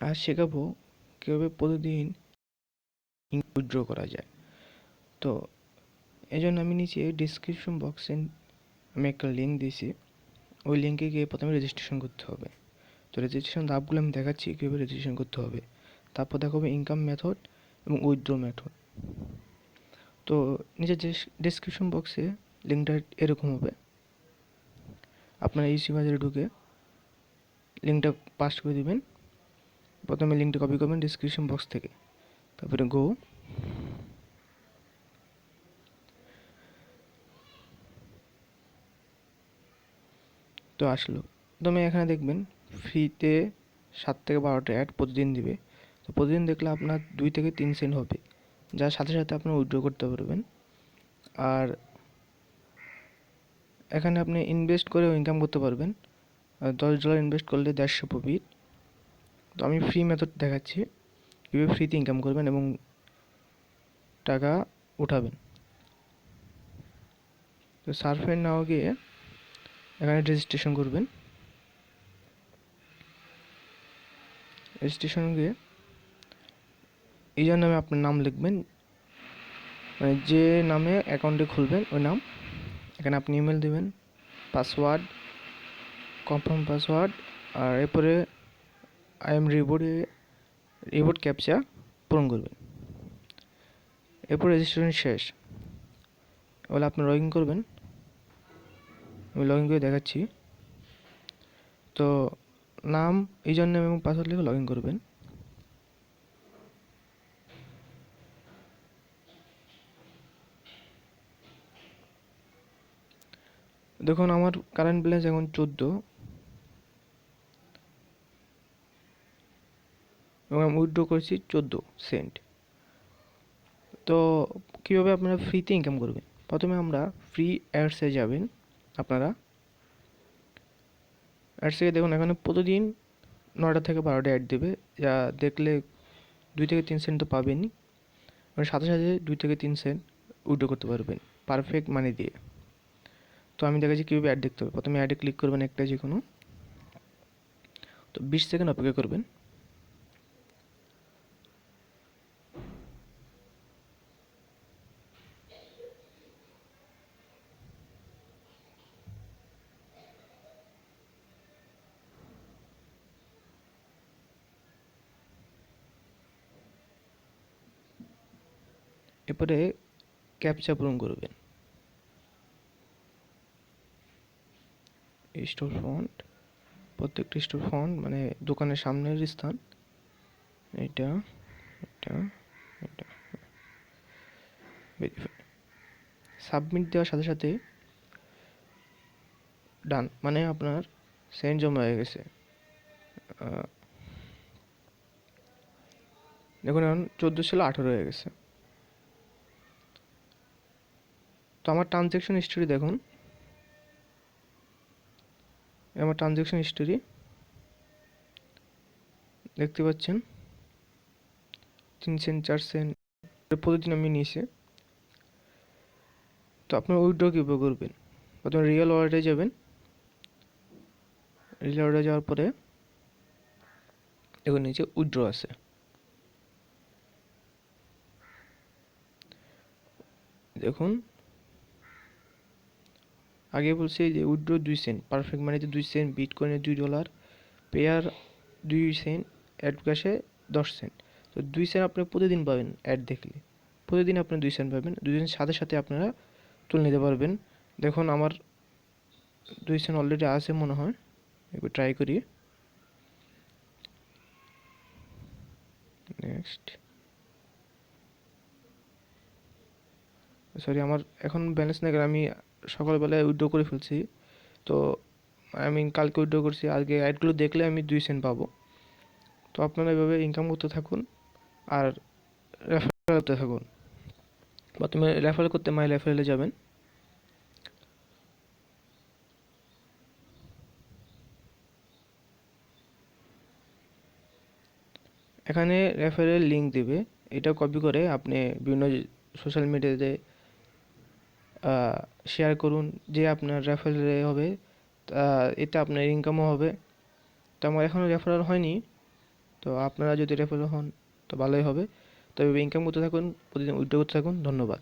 আজ শেখাবো কীভাবে প্রতিদিন উইথড্র করা যায়। তো এই জন্য আমি নিচে ডিসক্রিপশন বক্সে আমি একটা লিঙ্ক দিয়েছি, ওই লিঙ্কে গিয়ে প্রথমে রেজিস্ট্রেশন করতে হবে। তো রেজিস্ট্রেশন ধাপগুলো আমি দেখাচ্ছি কীভাবে রেজিস্ট্রেশন করতে হবে। তারপর দেখাবো ইনকাম মেথড এবং উইথড্র মেথড। তো নিচে ডিসক্রিপশন বক্সে লিঙ্কটা এরকম হবে, আপনারা ইসি বাজারে ঢুকে লিঙ্কটা পাস্ট করে দেবেন। প্রথমে লিঙ্কটা কপি করবেন ডিসক্রিপশন বক্স থেকে, তারপরে গো, তো আসলো। প্রথমে এখানে দেখবেন ফ্রিতে 7 থেকে 12টা অ্যাড প্রতিদিন দিবে। তো প্রতিদিন দেখলে আপনার 2 থেকে 3 সেন্ট হবে, যার সাথে সাথে আপনার উইথড্র করতে পারবেন। আর এখানে আপনি ইনভেস্ট করেও ইনকাম করতে পারবেন। $10 ইনভেস্ট করলে 150 প্রফিট। তো আমি ফ্রি মেথড দেখাচ্ছি কীভাবে ফ্রিতে ইনকাম করবেন এবং টাকা উঠাবেন। তো সার্ফে নাও গিয়ে এখানে রেজিস্ট্রেশন করবেন। রেজিস্ট্রেশন গিয়ে ইউজার নামে আপনার নাম লিখবেন, মানে যে নামে অ্যাকাউন্টে খুলবেন ওই নাম। এখানে আপনি ইমেল দেবেন, পাসওয়ার্ড, কনফার্ম পাসওয়ার্ড, আর এরপরে আই এম রিবোর্ড ক্যাপচা পূরণ করবেন। এরপর রেজিস্ট্রেশন শেষ বলে আপনি লগ ইন করবেন। আমি লগ ইন করে দেখাচ্ছি। তো নাম, ইউজার নেম এবং পাসওয়ার্ড লিখে লগ ইন করবেন। দেখুন আমার কারেন্ট ব্যালেন্স এখন 14 এবং আমি উইথড্র করেছি 14 সেন্ট। তো কীভাবে আপনারা ফ্রিতে ইনকাম করবেন? প্রথমে আমরা ফ্রি অ্যাডসে যাবেন। আপনারা অ্যাডসে দেখুন এখানে প্রতিদিন 9টা থেকে 12টা অ্যাড দেবে, যা দেখলে 2 থেকে 3 সেন্ট তো পাবেনই, মানে সাথে সাথে 2 থেকে 3 সেন্ট উইথড্র করতে পারবেন পারফেক্ট মানি দিয়ে। তো আমি দেখাচ্ছি কীভাবে অ্যাড দেখতে হবে। প্রথমে অ্যাডে ক্লিক করবেন একটা যে কোনো, তো 20 সেকেন্ড অপেক্ষা করবেন। এরপরে ক্যাপচা পূরণ করবেন। স্টোর ফন্ট, প্রত্যেকটা স্টোর ফন্ট মানে দোকানের সামনের স্থান, এটা এটা এটা ভেরিফাই। সাবমিট দেওয়ার সাথে সাথে ডান, মানে আপনার সেন্ট জমা হয়ে গেছে। দেখুন এখন 14 ছিল 18 হয়ে গেছে। তো আমার ট্রানজ্যাকশন হিস্টোরি দেখুন, আমার ট্রানজ্যাকশন হিস্টোরি দেখতে পাচ্ছেন 3 সেন্ট 4 সেন্ট প্রতিদিন আমি নিয়েছি। তো আপনার উইথড্র কীভাবে করবেন? প্রথমে রিয়েল ওয়ালেটে যাবেন। রিয়েল ওয়ালেটে যাওয়ার পরে দেখুন নিচে উইথড্র আছে। দেখুন আগে বলছি যে উইথড্র 2 সেন্ট, পারফেক্ট মানিতে 2 সেন্ট, বিটকয়েনে $2, পেয়ার 2 সেন্ট, অ্যাড ক্যাশে 10 সেন্ট। তো 2 সেন্ট আপনি প্রতিদিন পাবেন অ্যাড দেখলে, প্রতিদিন আপনি 2 সেন্ট পাবেন। 2 সেন্ট সাথে সাথে আপনারা তুলে নিতে পারবেন। দেখুন আমার 2 সেন্ট অলরেডি আছে মনে হয়, একটু ট্রাই করি। নেক্সট, সরি আমার এখন ব্যালেন্স নেই, আমি সকালবেলায় উইথড্র করে ফেলছি। তো আমি কালকে উইথড্র করছি, আজকে অ্যাডগুলো দেখলে আমি 2 সেন্ট পাবো। তো আপনারা এভাবে ইনকাম করতে থাকুন আর রেফার করতে থাকুন। প্রথমে রেফার করতে মাই রেফারেলে যাবেন। এখানে রেফারেল লিঙ্ক দেবে, এটা কপি করে আপনি বিভিন্ন সোশ্যাল মিডিয়াতে শেয়ার করুন, যে আপনার রেফারেলে হবে, এতে আপনার ইনকামও হবে। তো আমার এখনও রেফারেল হয়নি, তো আপনারা যদি রেফারেল হন তো ভালোই হবে। তবে ইনকাম করতে থাকুন, প্রতিদিন উইথড্র করতে থাকুন। ধন্যবাদ।